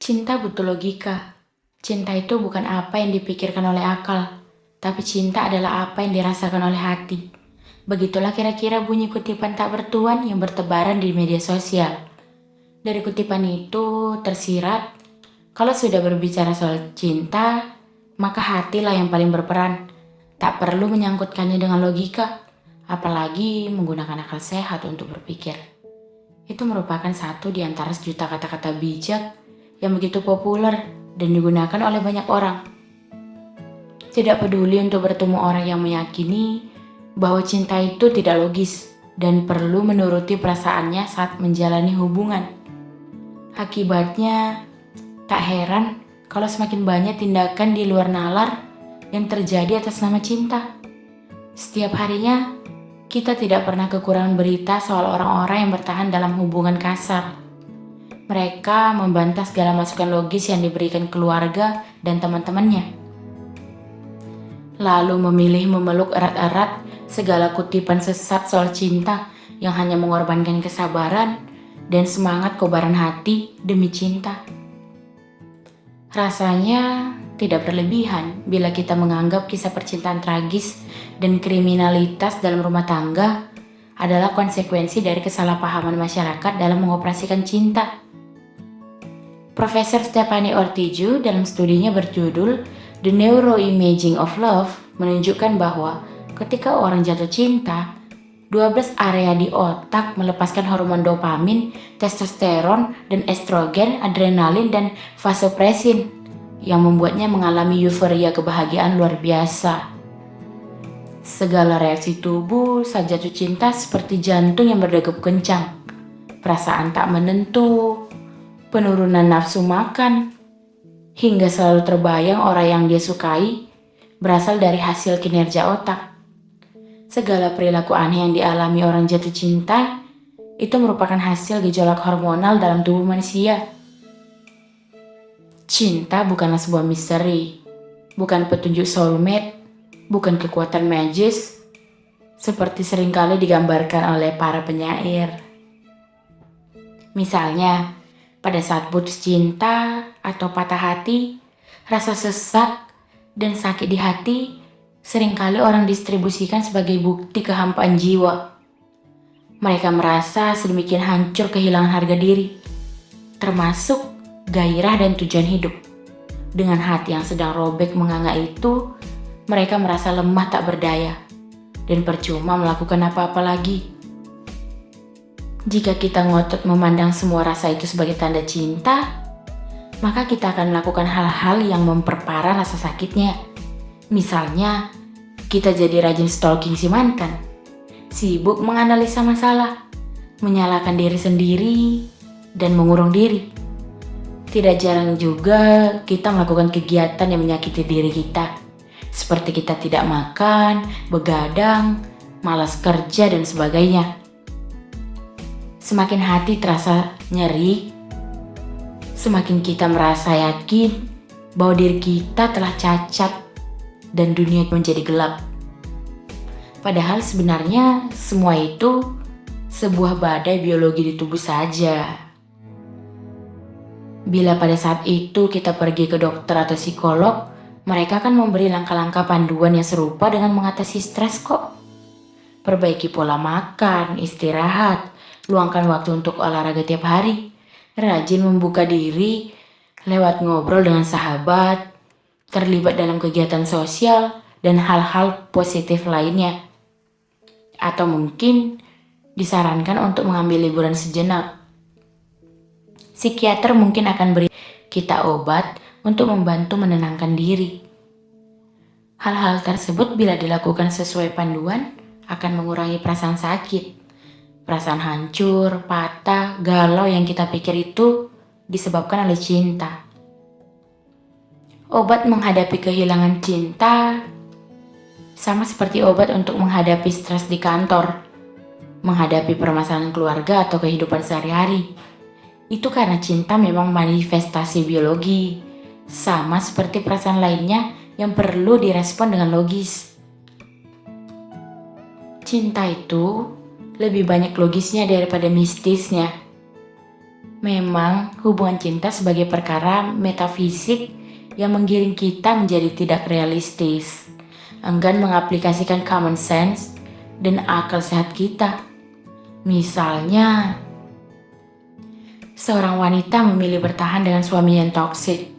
Cinta butuh logika. Cinta itu bukan apa yang dipikirkan oleh akal, tapi cinta adalah apa yang dirasakan oleh hati. Begitulah kira-kira bunyi kutipan tak bertuan yang bertebaran di media sosial. Dari kutipan itu tersirat, kalau sudah berbicara soal cinta, maka hatilah yang paling berperan. Tak perlu menyangkutkannya dengan logika, apalagi menggunakan akal sehat untuk berpikir. Itu merupakan satu di antara sejuta kata-kata bijak yang begitu populer dan digunakan oleh banyak orang. Tidak peduli untuk bertemu orang yang meyakini bahwa cinta itu tidak logis dan perlu menuruti perasaannya saat menjalani hubungan. Akibatnya, tak heran kalau semakin banyak tindakan di luar nalar yang terjadi atas nama cinta. Setiap harinya, kita tidak pernah kekurangan berita soal orang-orang yang bertahan dalam hubungan kasar. Mereka membantah segala masukan logis yang diberikan keluarga dan teman-temannya. Lalu memilih memeluk erat-erat segala kutipan sesat soal cinta yang hanya mengorbankan kesabaran dan semangat kobaran hati demi cinta. Rasanya tidak berlebihan bila kita menganggap kisah percintaan tragis dan kriminalitas dalam rumah tangga adalah konsekuensi dari kesalahpahaman masyarakat dalam mengoperasikan cinta. Profesor Stephanie Ortiju dalam studinya berjudul The Neuroimaging of Love menunjukkan bahwa ketika orang jatuh cinta, 12 area di otak melepaskan hormon dopamin, testosteron, dan estrogen, adrenalin, dan vasopresin yang membuatnya mengalami euforia kebahagiaan luar biasa. Segala reaksi tubuh saat jatuh cinta seperti jantung yang berdegup kencang, perasaan tak menentu, penurunan nafsu makan, hingga selalu terbayang orang yang dia sukai berasal dari hasil kinerja otak. Segala perilaku aneh yang dialami orang jatuh cinta itu merupakan hasil gejolak hormonal dalam tubuh manusia. Cinta bukanlah sebuah misteri, bukan petunjuk soulmate, bukan kekuatan magis, seperti seringkali digambarkan oleh para penyair. Misalnya, pada saat putus cinta atau patah hati, rasa sesak dan sakit di hati seringkali orang distribusikan sebagai bukti kehampaan jiwa. Mereka merasa sedemikian hancur kehilangan harga diri, termasuk gairah dan tujuan hidup. Dengan hati yang sedang robek menganga itu, mereka merasa lemah tak berdaya dan percuma melakukan apa-apa lagi. Jika kita ngotot memandang semua rasa itu sebagai tanda cinta, maka kita akan melakukan hal-hal yang memperparah rasa sakitnya. Misalnya, kita jadi rajin stalking si mantan, sibuk menganalisa masalah, menyalahkan diri sendiri, dan mengurung diri. Tidak jarang juga kita melakukan kegiatan yang menyakiti diri kita, seperti kita tidak makan, begadang, malas kerja, dan sebagainya. Semakin hati terasa nyeri, semakin kita merasa yakin bahwa diri kita telah cacat dan dunia menjadi gelap. Padahal sebenarnya semua itu sebuah badai biologi di tubuh saja. Bila pada saat itu kita pergi ke dokter atau psikolog, mereka akan memberi langkah-langkah panduan yang serupa dengan mengatasi stres kok. Perbaiki pola makan, istirahat, luangkan waktu untuk olahraga tiap hari, rajin membuka diri lewat ngobrol dengan sahabat, terlibat dalam kegiatan sosial, dan hal-hal positif lainnya. Atau mungkin disarankan untuk mengambil liburan sejenak. Psikiater mungkin akan beri kita obat untuk membantu menenangkan diri. Hal-hal tersebut bila dilakukan sesuai panduan akan mengurangi perasaan sakit, perasaan hancur, patah, galau yang kita pikir itu disebabkan oleh cinta. Obat menghadapi kehilangan cinta sama seperti obat untuk menghadapi stres di kantor, menghadapi permasalahan keluarga atau kehidupan sehari-hari. Itu karena cinta memang manifestasi biologi, sama seperti perasaan lainnya yang perlu direspon dengan logis. Cinta itu lebih banyak logisnya daripada mistisnya. Memang hubungan cinta sebagai perkara metafisik yang menggiring kita menjadi tidak realistis, enggan mengaplikasikan common sense dan akal sehat kita. Misalnya, seorang wanita memilih bertahan dengan suami yang toksik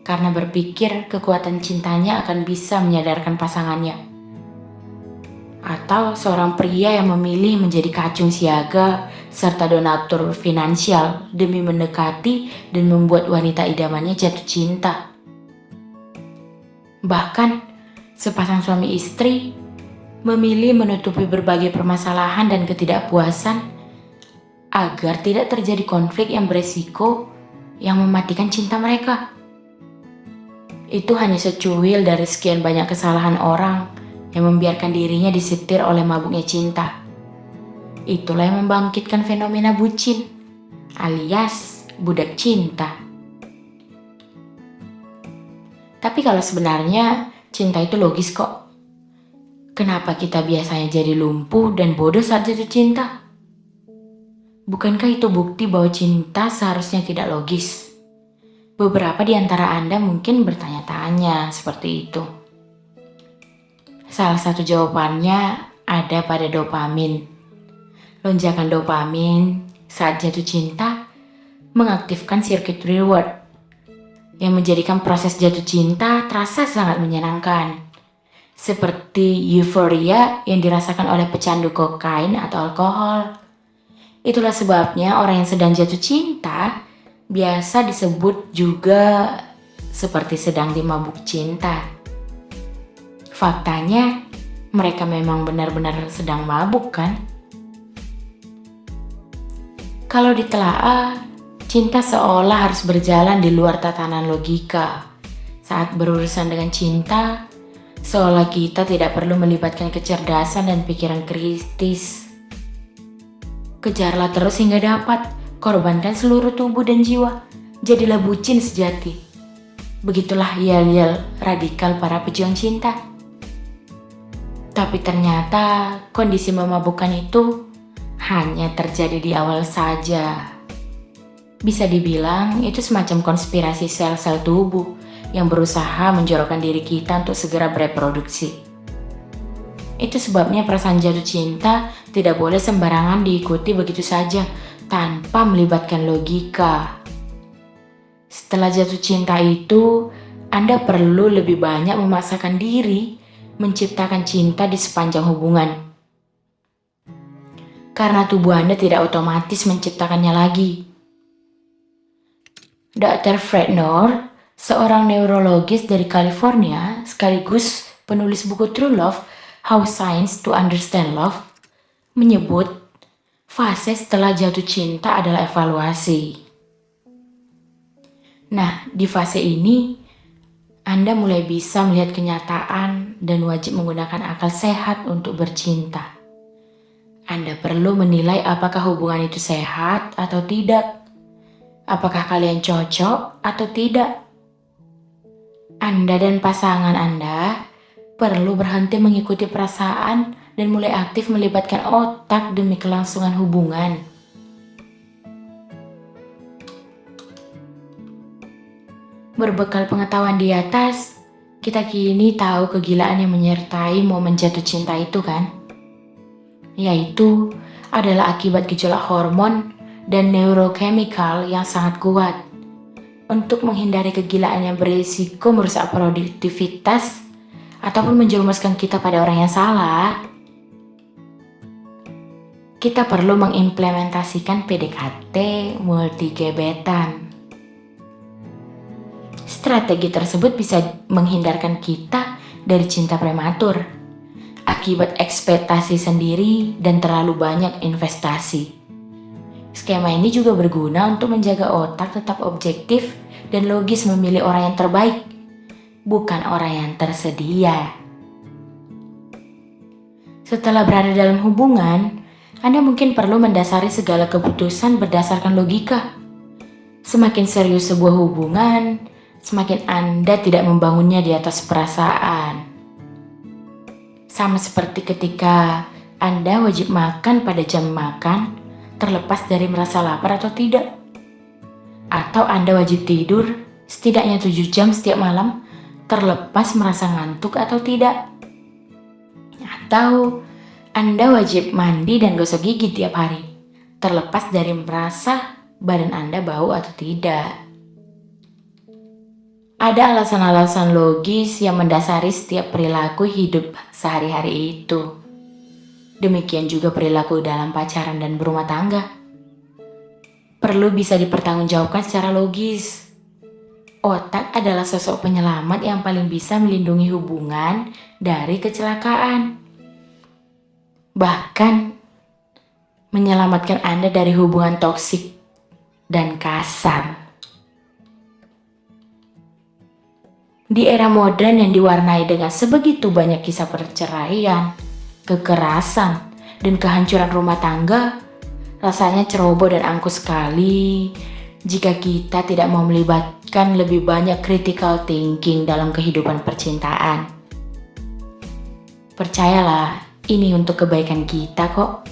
karena berpikir kekuatan cintanya akan bisa menyadarkan pasangannya. Atau seorang pria yang memilih menjadi kacung siaga serta donatur finansial demi mendekati dan membuat wanita idamannya jatuh cinta. Bahkan, sepasang suami istri memilih menutupi berbagai permasalahan dan ketidakpuasan agar tidak terjadi konflik yang beresiko yang mematikan cinta mereka. Itu hanya secuil dari sekian banyak kesalahan orang yang membiarkan dirinya disetir oleh mabuknya cinta. Itulah yang membangkitkan fenomena bucin, alias budak cinta. Tapi kalau sebenarnya cinta itu logis kok. Kenapa kita biasanya jadi lumpuh dan bodoh saat jatuh cinta? Bukankah itu bukti bahwa cinta seharusnya tidak logis? Beberapa di antara Anda mungkin bertanya-tanya seperti itu. Salah satu jawabannya ada pada dopamin. Lonjakan dopamin saat jatuh cinta mengaktifkan sirkuit reward yang menjadikan proses jatuh cinta terasa sangat menyenangkan. Seperti euforia yang dirasakan oleh pecandu kokain atau alkohol. Itulah sebabnya orang yang sedang jatuh cinta biasa disebut juga seperti sedang dimabuk cinta. Faktanya, mereka memang benar-benar sedang mabuk kan? Kalau ditelaah, cinta seolah harus berjalan di luar tatanan logika. Saat berurusan dengan cinta, seolah kita tidak perlu melibatkan kecerdasan dan pikiran kritis. Kejarlah terus hingga dapat, korbankan seluruh tubuh dan jiwa, jadilah bucin sejati. Begitulah yel-yel radikal para pejuang cinta. Tapi ternyata kondisi memabukkan itu hanya terjadi di awal saja. Bisa dibilang itu semacam konspirasi sel-sel tubuh yang berusaha menjorokkan diri kita untuk segera bereproduksi. Itu sebabnya perasaan jatuh cinta tidak boleh sembarangan diikuti begitu saja tanpa melibatkan logika. Setelah jatuh cinta itu, Anda perlu lebih banyak memaksakan diri menciptakan cinta di sepanjang hubungan. Karena tubuh Anda tidak otomatis menciptakannya lagi. Dr. Fred North, seorang neurologis dari California sekaligus penulis buku True Love, How Science to Understand Love, menyebut fase setelah jatuh cinta adalah evaluasi. Nah, di fase ini, Anda mulai bisa melihat kenyataan dan wajib menggunakan akal sehat untuk bercinta. Anda perlu menilai apakah hubungan itu sehat atau tidak. Apakah kalian cocok atau tidak. Anda dan pasangan Anda perlu berhenti mengikuti perasaan dan mulai aktif melibatkan otak demi kelangsungan hubungan. Berbekal pengetahuan di atas, kita kini tahu kegilaan yang menyertai momen jatuh cinta itu kan? Yaitu adalah akibat gejolak hormon dan neurochemical yang sangat kuat. Untuk menghindari kegilaan yang berisiko merusak produktivitas ataupun menjerumuskan kita pada orang yang salah, kita perlu mengimplementasikan PDKT multi-gebetan. Strategi tersebut bisa menghindarkan kita dari cinta prematur akibat ekspektasi sendiri dan terlalu banyak investasi. Skema ini juga berguna untuk menjaga otak tetap objektif dan logis memilih orang yang terbaik, bukan orang yang tersedia. Setelah berada dalam hubungan, Anda mungkin perlu mendasari segala keputusan berdasarkan logika. Semakin serius sebuah hubungan, semakin Anda tidak membangunnya di atas perasaan. Sama seperti ketika Anda wajib makan pada jam makan, terlepas dari merasa lapar atau tidak. Atau Anda wajib tidur setidaknya 7 jam setiap malam, terlepas merasa ngantuk atau tidak? Atau Anda wajib mandi dan gosok gigi tiap hari, terlepas dari merasa badan Anda bau atau tidak? Ada alasan-alasan logis yang mendasari setiap perilaku hidup sehari-hari itu. Demikian juga perilaku dalam pacaran dan berumah tangga. Perlu bisa dipertanggungjawabkan secara logis. Otak adalah sosok penyelamat yang paling bisa melindungi hubungan dari kecelakaan. Bahkan menyelamatkan Anda dari hubungan toksik dan kasar. Di era modern yang diwarnai dengan sebegitu banyak kisah perceraian, kekerasan, dan kehancuran rumah tangga, rasanya ceroboh dan angkuh sekali jika kita tidak mau melibatkan lebih banyak critical thinking dalam kehidupan percintaan. Percayalah, ini untuk kebaikan kita kok.